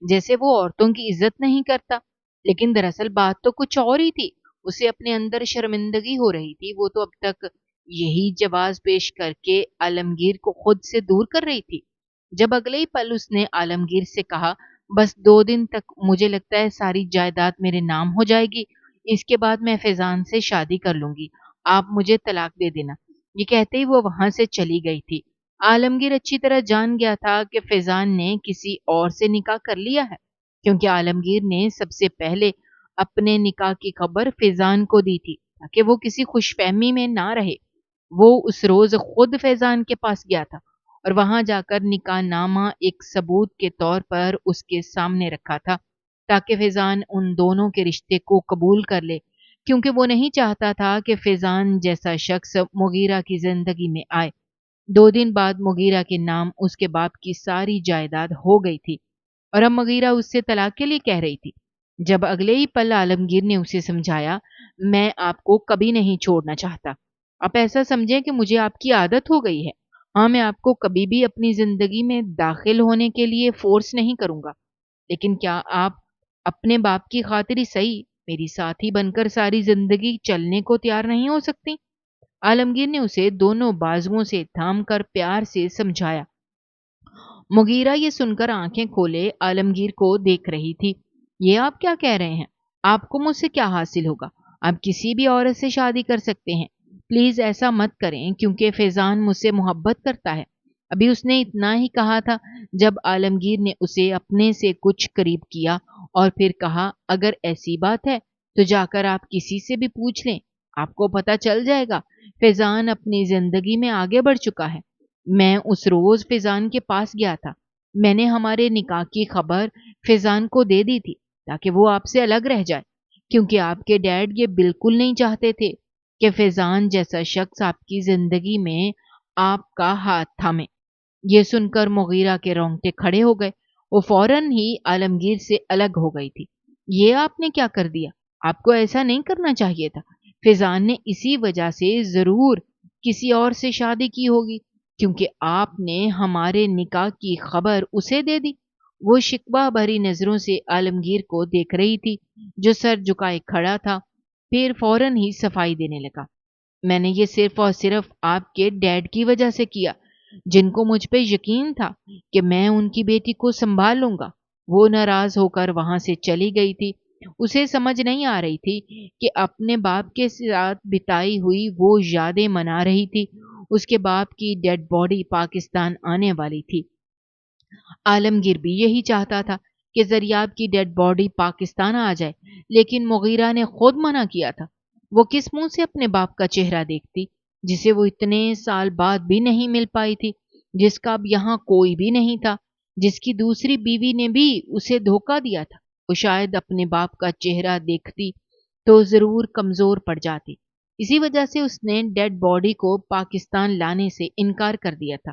जैसे वो औरतों की इज्जत नहीं करता। लेकिन दरअसल बात तो कुछ और ही थी। उसे अपने अंदर शर्मिंदगी हो रही थी। वो तो अब तक यही जवाब पेश करके आलमगीर को खुद से दूर कर रही थी। जब अगले ही पल उसने आलमगीर से कहा, बस 2 दिन तक मुझे लगता है सारी जायदाद मेरे नाम हो जाएगी, इसके बाद मैं फैजान से शादी कर लूंगी, आप मुझे तलाक दे देना। ये कहते ही वो वहां से चली गई थी। आलमगीर अच्छी तरह जान गया था कि फैजान ने किसी और से निकाह कर लिया है, क्योंकि आलमगीर ने सबसे पहले अपने निकाह की खबर फैजान को दी थी ताकि वो किसी खुशफहमी में ना रहे। वो उस रोज खुद फैजान के पास गया था और वहां जाकर निकाहनामा एक सबूत के तौर पर उसके सामने रखा था, ताकि फैजान उन दोनों के रिश्ते को कबूल कर ले, क्योंकि वो नहीं चाहता था कि फैजान जैसा शख्स मुगीरा की जिंदगी में आए। 2 दिन बाद मुगीरा के नाम उसके बाप की सारी जायदाद हो गई थी और अब मुगीरा उससे तलाक के लिए कह रही थी। जब अगले ही पल आलमगीर ने उसे समझाया, मैं आपको कभी नहीं छोड़ना चाहता, आप ऐसा समझें कि मुझे आपकी आदत हो गई है। हाँ, मैं आपको कभी भी अपनी जिंदगी में दाखिल होने के लिए फोर्स नहीं करूंगा, लेकिन क्या आप अपने बाप की खातिर ही सही मेरी साथी बनकर सारी जिंदगी चलने को तैयार नहीं हो सकती? आलमगीर ने उसे दोनों बाजुओं से थाम कर प्यार से समझाया। मुगीरा ये सुनकर आंखें खोले आलमगीर को देख रही थी। ये आप क्या कह रहे हैं? आपको मुझसे क्या हासिल होगा? आप किसी भी औरत से शादी कर सकते हैं। प्लीज ऐसा मत करें, क्योंकि फैजान मुझसे मोहब्बत करता है। अभी उसने इतना ही कहा था जब आलमगीर ने उसे अपने से कुछ करीब किया और फिर कहा, अगर ऐसी बात है तो जाकर आप किसी से भी पूछ लें। آپ کو پتہ چل جائے گا فیضان اپنی زندگی میں آگے بڑھ چکا ہے۔ میں اس روز فیضان کے پاس گیا تھا۔ میں نے ہمارے نکاح کی خبر فیضان کو دے دی تھی تاکہ وہ آپ سے الگ رہ جائے، کیونکہ آپ کے ڈیڈ یہ بالکل نہیں چاہتے تھے کہ فیضان جیسا شخص آپ کی زندگی میں آپ کا ہاتھ تھامے۔ یہ سن کر مغیرہ کے رونگٹے کھڑے ہو گئے۔ وہ فوراً ہی عالمگیر سے الگ ہو گئی تھی۔ یہ آپ نے کیا کر دیا؟ آپ کو ایسا نہیں کرنا چاہیے تھا۔ فیضان نے اسی وجہ سے ضرور کسی اور سے شادی کی ہوگی، کیونکہ آپ نے ہمارے نکاح کی خبر اسے دے دی۔ وہ شکوہ بھری نظروں سے عالمگیر کو دیکھ رہی تھی جو سر جھکائے کھڑا تھا، پھر فوراً ہی صفائی دینے لگا۔ میں نے یہ صرف اور صرف آپ کے ڈیڈ کی وجہ سے کیا، جن کو مجھ پہ یقین تھا کہ میں ان کی بیٹی کو سنبھال لوں گا۔ وہ ناراض ہو کر وہاں سے چلی گئی تھی۔ اسے سمجھ نہیں آ رہی تھی کہ اپنے باپ کے ساتھ بتائی ہوئی وہ یادیں منا رہی تھی۔ اس کے باپ کی ڈیڈ باڈی پاکستان آنے والی تھی۔ عالمگیر بھی یہی چاہتا تھا کہ زریاب کی ڈیڈ باڈی پاکستان آ جائے، لیکن مغیرہ نے خود منع کیا تھا۔ وہ کس منہ سے اپنے باپ کا چہرہ دیکھتی جسے وہ اتنے سال بعد بھی نہیں مل پائی تھی، جس کا اب یہاں کوئی بھی نہیں تھا، جس کی دوسری بیوی نے بھی اسے دھوکہ دیا تھا۔ وہ شاید اپنے باپ کا چہرہ دیکھتی تو ضرور کمزور پڑ جاتی۔ اسی وجہ سے اس نے ڈیڈ باڈی کو پاکستان لانے سے انکار کر دیا تھا۔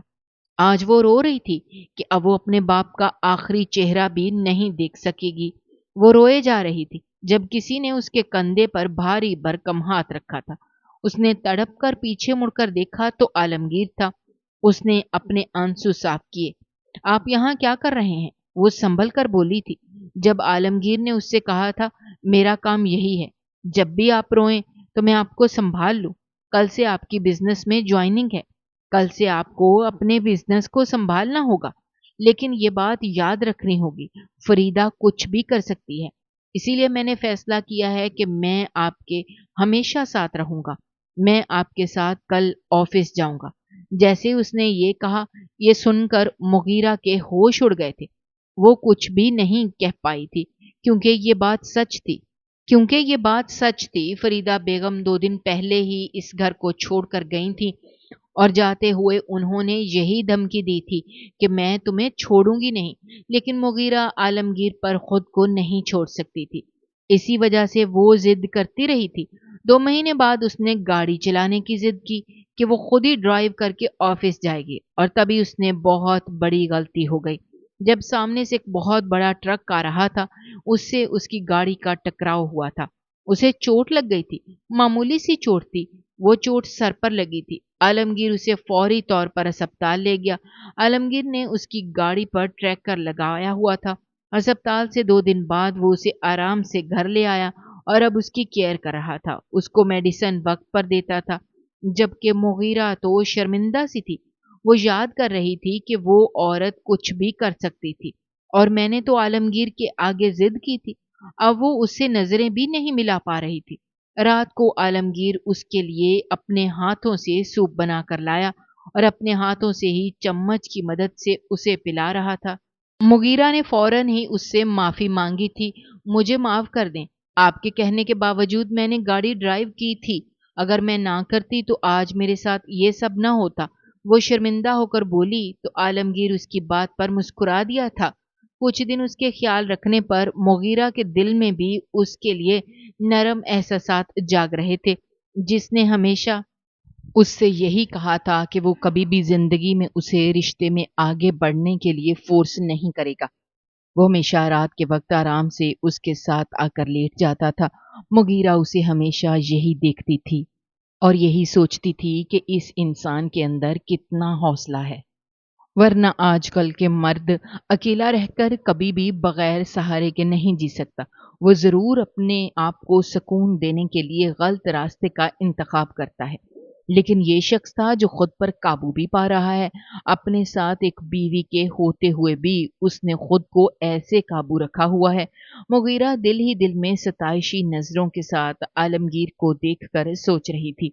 آج وہ رو رہی تھی کہ اب وہ اپنے باپ کا آخری چہرہ بھی نہیں دیکھ سکے گی۔ وہ روئے جا رہی تھی جب کسی نے اس کے کندھے پر بھاری بھرکم ہاتھ رکھا تھا۔ اس نے تڑپ کر پیچھے مڑ کر دیکھا تو عالمگیر تھا۔ اس نے اپنے آنسو صاف کیے۔ آپ یہاں کیا کر رہے ہیں؟ وہ سنبھل کر بولی تھی جب عالمگیر نے اس سے کہا تھا میرا کام یہی ہے، جب بھی آپ روئیں تو میں آپ کو سنبھال لوں۔ کل سے آپ کی بزنس میں جوائننگ ہے، کل سے آپ کو اپنے بزنس کو سنبھالنا ہوگا، لیکن یہ بات یاد رکھنی ہوگی فریدہ کچھ بھی کر سکتی ہے، اسی لیے میں نے فیصلہ کیا ہے کہ میں آپ کے ہمیشہ ساتھ رہوں گا۔ میں آپ کے ساتھ کل آفس جاؤں گا۔ جیسے اس نے یہ کہا، یہ سن کر مغیرہ کے ہوش اڑ گئے تھے۔ وہ کچھ بھی نہیں کہہ پائی تھی کیونکہ یہ بات سچ تھی۔ فریدہ بیگم 2 دن پہلے ہی اس گھر کو چھوڑ کر گئی تھی اور جاتے ہوئے انہوں نے یہی دھمکی دی تھی کہ میں تمہیں چھوڑوں گی نہیں، لیکن مغیرہ عالمگیر پر خود کو نہیں چھوڑ سکتی تھی۔ اسی وجہ سے وہ ضد کرتی رہی تھی۔ 2 مہینے بعد اس نے گاڑی چلانے کی ضد کی کہ وہ خود ہی ڈرائیو کر کے آفس جائے گی، اور تبھی اس نے بہت بڑی غلطی ہو گئی جب سامنے سے ایک بہت بڑا ٹرک آ رہا تھا۔ اس سے اس کی گاڑی کا ٹکراؤ ہوا تھا۔ اسے چوٹ لگ گئی تھی، معمولی سی چوٹ تھی۔ وہ چوٹ سر پر لگی تھی۔ عالمگیر اسے فوری طور پر اسپتال لے گیا۔ عالمگیر نے اس کی گاڑی پر ٹریکر لگایا ہوا تھا۔ اسپتال سے 2 دن بعد وہ اسے آرام سے گھر لے آیا اور اب اس کی کیئر کر رہا تھا۔ اس کو میڈیسن وقت پر دیتا تھا، جبکہ مغیرہ تو شرمندہ سی تھی۔ وہ یاد کر رہی تھی کہ وہ عورت کچھ بھی کر سکتی تھی، اور میں نے تو عالمگیر کے آگے ضد کی تھی۔ اب وہ اس سے نظریں بھی نہیں ملا پا رہی تھی۔ رات کو عالمگیر اس کے لیے اپنے ہاتھوں سے سوپ بنا کر لایا اور اپنے ہاتھوں سے ہی چمچ کی مدد سے اسے پلا رہا تھا۔ مغیرہ نے فوراً ہی اس سے معافی مانگی تھی۔ مجھے معاف کر دیں، آپ کے کہنے کے باوجود میں نے گاڑی ڈرائیو کی تھی۔ اگر میں نہ کرتی تو آج میرے ساتھ یہ سب نہ ہوتا۔ وہ شرمندہ ہو کر بولی تو عالمگیر اس کی بات پر مسکرا دیا تھا۔ کچھ دن اس کے خیال رکھنے پر مغیرہ کے دل میں بھی اس کے لیے نرم احساسات جاگ رہے تھے۔ جس نے ہمیشہ اس سے یہی کہا تھا کہ وہ کبھی بھی زندگی میں اسے رشتے میں آگے بڑھنے کے لیے فورس نہیں کرے گا۔ وہ ہمیشہ رات کے وقت آرام سے اس کے ساتھ آ کر لیٹ جاتا تھا۔ مغیرہ اسے ہمیشہ یہی دیکھتی تھی اور یہی سوچتی تھی کہ اس انسان کے اندر کتنا حوصلہ ہے، ورنہ آج کل کے مرد اکیلا رہ کر کبھی بھی بغیر سہارے کے نہیں جی سکتا۔ وہ ضرور اپنے آپ کو سکون دینے کے لیے غلط راستے کا انتخاب کرتا ہے، لیکن یہ شخص تھا جو خود پر قابو بھی پا رہا ہے۔ اپنے ساتھ ایک بیوی کے ہوتے ہوئے بھی اس نے خود کو ایسے قابو رکھا ہوا ہے۔ مغیرہ دل ہی دل میں ستائشی نظروں کے ساتھ عالمگیر کو دیکھ کر سوچ رہی تھی،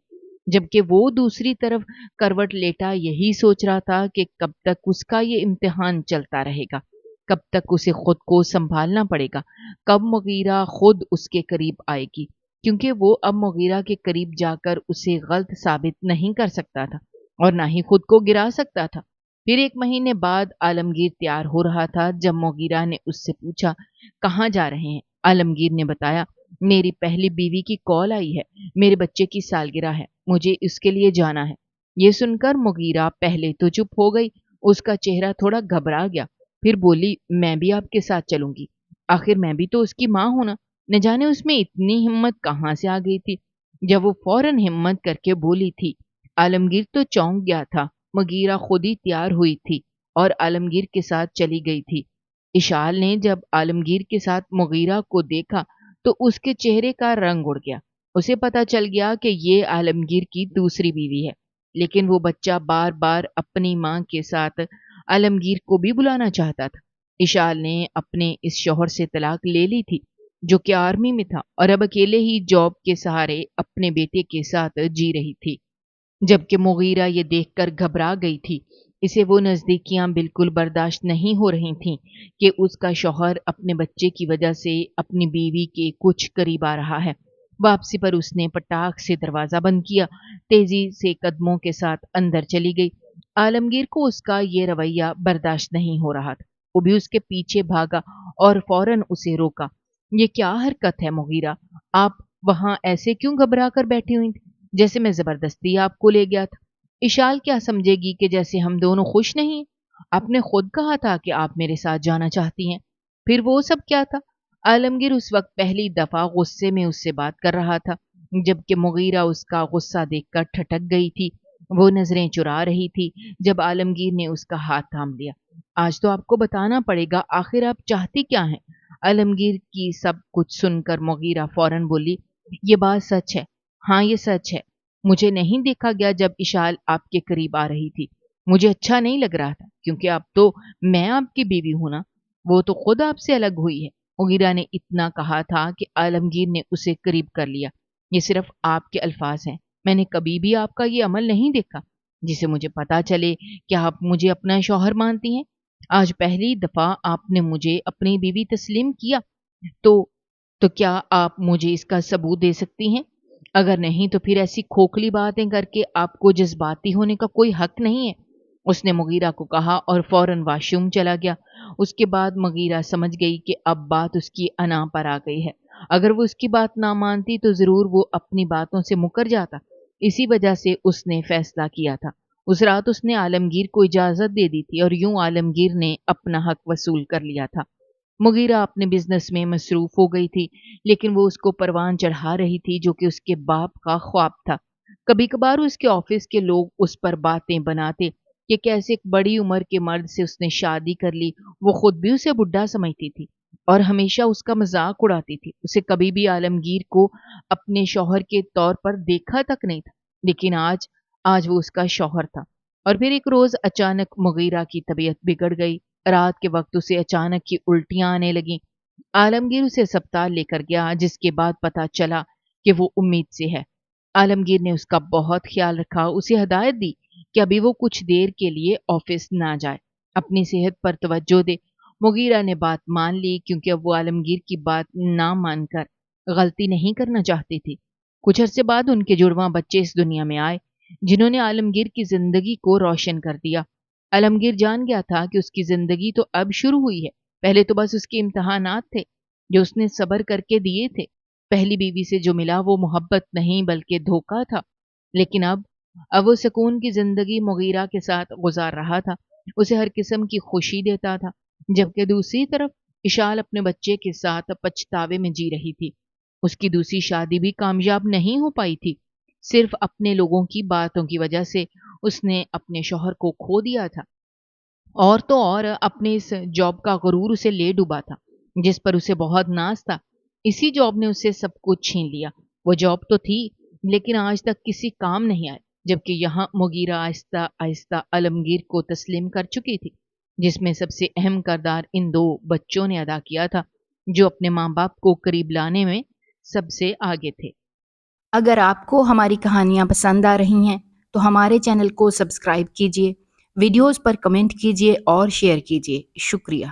جبکہ وہ دوسری طرف کروٹ لیٹا یہی سوچ رہا تھا کہ کب تک اس کا یہ امتحان چلتا رہے گا، کب تک اسے خود کو سنبھالنا پڑے گا، کب مغیرہ خود اس کے قریب آئے گی، کیونکہ وہ اب مغیرہ کے قریب جا کر اسے غلط ثابت نہیں کر سکتا تھا اور نہ ہی خود کو گرا سکتا تھا۔ پھر 1 مہینے بعد عالمگیر تیار ہو رہا تھا جب مغیرہ نے اس سے پوچھا، کہاں جا رہے ہیں؟ عالمگیر نے بتایا، میری پہلی بیوی کی کال آئی ہے، میرے بچے کی سالگرہ ہے، مجھے اس کے لیے جانا ہے۔ یہ سن کر مغیرہ پہلے تو چپ ہو گئی، اس کا چہرہ تھوڑا گھبرا گیا، پھر بولی، میں بھی آپ کے ساتھ چلوں گی، آخر میں بھی تو اس کی ماں ہوں نا۔ نہ جانے اس میں اتنی ہمت کہاں سے آ گئی تھی۔ جب وہ فوراً ہمت کر کے بولی تھی، عالمگیر تو چونک گیا تھا۔ مغیرہ خود ہی تیار ہوئی تھی اور عالمگیر کے ساتھ چلی گئی تھی۔ اشال نے جب عالمگیر کے ساتھ مغیرہ کو دیکھا تو اس کے چہرے کا رنگ اڑ گیا۔ اسے پتا چل گیا کہ یہ عالمگیر کی دوسری بیوی ہے، لیکن وہ بچہ بار بار اپنی ماں کے ساتھ عالمگیر کو بھی بلانا چاہتا تھا۔ اشال نے اپنے اس شوہر سے طلاق لے لی تھی جو کہ آرمی میں تھا اور اب اکیلے ہی جاب کے سہارے اپنے بیٹے کے ساتھ جی رہی تھی، جبکہ مغیرہ یہ دیکھ کر گھبرا گئی تھی۔ اسے وہ نزدیکیاں بالکل برداشت نہیں ہو رہی تھیں کہ اس کا شوہر اپنے بچے کی وجہ سے اپنی بیوی کے کچھ قریب آ رہا ہے۔ واپسی پر اس نے پٹاخ سے دروازہ بند کیا، تیزی سے قدموں کے ساتھ اندر چلی گئی۔ عالمگیر کو اس کا یہ رویہ برداشت نہیں ہو رہا تھا۔ وہ بھی اس کے پیچھے بھاگا اور فوراً اسے روکا۔ یہ کیا حرکت ہے مغیرہ؟ آپ وہاں ایسے کیوں گھبرا کر بیٹھی ہوئی تھی، جیسے میں زبردستی آپ کو لے گیا تھا؟ اشال کیا سمجھے گی کہ جیسے ہم دونوں خوش نہیں ہیں؟ آپ نے خود کہا تھا کہ آپ میرے ساتھ جانا چاہتی ہیں، پھر وہ سب کیا تھا؟ عالمگیر اس وقت پہلی دفعہ غصے میں اس سے بات کر رہا تھا، جبکہ مغیرہ اس کا غصہ دیکھ کر ٹھٹک گئی تھی۔ وہ نظریں چرا رہی تھی جب عالمگیر نے اس کا ہاتھ تھام لیا۔ آج تو آپ کو بتانا پڑے گا، آخر آپ چاہتی کیا ہیں؟ عالمگیر کی سب کچھ سن کر مغیرہ فوراً بولی، یہ بات سچ ہے، ہاں یہ سچ ہے، مجھے نہیں دیکھا گیا جب اشال آپ کے قریب آ رہی تھی، مجھے اچھا نہیں لگ رہا تھا، کیونکہ اب تو میں آپ کی بیوی ہوں نا، وہ تو خود آپ سے الگ ہوئی ہے۔ مغیرہ نے اتنا کہا تھا کہ عالمگیر نے اسے قریب کر لیا۔ یہ صرف آپ کے الفاظ ہیں، میں نے کبھی بھی آپ کا یہ عمل نہیں دیکھا جسے مجھے پتا چلے کہ آپ مجھے اپنا شوہر مانتی ہیں۔ آج پہلی دفعہ آپ نے مجھے اپنی بیوی تسلیم کیا، تو کیا آپ مجھے اس کا ثبوت دے سکتی ہیں؟ اگر نہیں تو پھر ایسی کھوکھلی باتیں کر کے آپ کو جذباتی ہونے کا کوئی حق نہیں ہے، اس نے مغیرہ کو کہا اور فوراً واش روم چلا گیا۔ اس کے بعد مغیرہ سمجھ گئی کہ اب بات اس کی انا پر آ گئی ہے۔ اگر وہ اس کی بات نہ مانتی تو ضرور وہ اپنی باتوں سے مکر جاتا۔ اسی وجہ سے اس نے فیصلہ کیا تھا۔ اس رات اس نے عالمگیر کو اجازت دے دی تھی اور یوں عالمگیر نے اپنا حق وصول کر لیا تھا۔ مغیرہ اپنے بزنس میں مصروف ہو گئی تھی، لیکن وہ اس کو پروان چڑھا رہی تھی جو کہ اس کے باپ کا خواب تھا۔ کبھی کبھار اس کے آفس کے لوگ اس پر باتیں بناتے کہ کیسے ایک بڑی عمر کے مرد سے اس نے شادی کر لی، وہ خود بھی اسے بڈھا سمجھتی تھی اور ہمیشہ اس کا مذاق اڑاتی تھی۔ اسے کبھی بھی عالمگیر کو اپنے شوہر کے طور پر دیکھا تک نہیں تھا، لیکن آج وہ اس کا شوہر تھا۔ اور پھر ایک روز اچانک مغیرہ کی طبیعت بگڑ گئی۔ رات کے وقت اسے اچانک ہی الٹیاں آنے لگیں۔ عالمگیر اسے اسپتال لے کر گیا، جس کے بعد پتا چلا کہ وہ امید سے ہے۔ عالمگیر نے اس کا بہت خیال رکھا، اسے ہدایت دی کہ ابھی وہ کچھ دیر کے لیے آفس نہ جائے، اپنی صحت پر توجہ دے۔ مغیرہ نے بات مان لی کیونکہ اب وہ عالمگیر کی بات نہ مان کر غلطی نہیں کرنا چاہتی تھی۔ کچھ عرصے بعد ان کے جڑواں بچے اس دنیا میں آئے، جنہوں نے عالمگیر کی زندگی کو روشن کر دیا۔ عالمگیر جان گیا تھا کہ اس کی زندگی تو اب شروع ہوئی ہے، پہلے تو بس اس کے امتحانات تھے جو اس نے صبر کر کے دیے تھے۔ پہلی بیوی سے جو ملا وہ محبت نہیں بلکہ دھوکہ تھا، لیکن اب وہ سکون کی زندگی مغیرہ کے ساتھ گزار رہا تھا، اسے ہر قسم کی خوشی دیتا تھا، جبکہ دوسری طرف اشال اپنے بچے کے ساتھ پچھتاوے میں جی رہی تھی۔ اس کی دوسری شادی بھی کامیاب نہیں ہو پائی تھی، صرف اپنے لوگوں کی باتوں کی وجہ سے اس نے اپنے شوہر کو کھو دیا تھا، اور تو اور اپنے اس جاب کا غرور اسے لے ڈوبا تھا جس پر اسے بہت ناز تھا۔ اسی جاب نے اسے سب کچھ چھین لیا۔ وہ جاب تو تھی لیکن آج تک کسی کام نہیں آئی، جبکہ یہاں مغیرہ آہستہ آہستہ عالمگیر کو تسلیم کر چکی تھی، جس میں سب سے اہم کردار ان 2 بچوں نے ادا کیا تھا جو اپنے ماں باپ کو قریب لانے میں سب سے آگے تھے۔ اگر آپ کو ہماری کہانیاں پسند آ رہی ہیں تو ہمارے چینل کو سبسکرائب کیجیے، ویڈیوز پر کمنٹ کیجیے اور شیئر کیجیے۔ شکریہ۔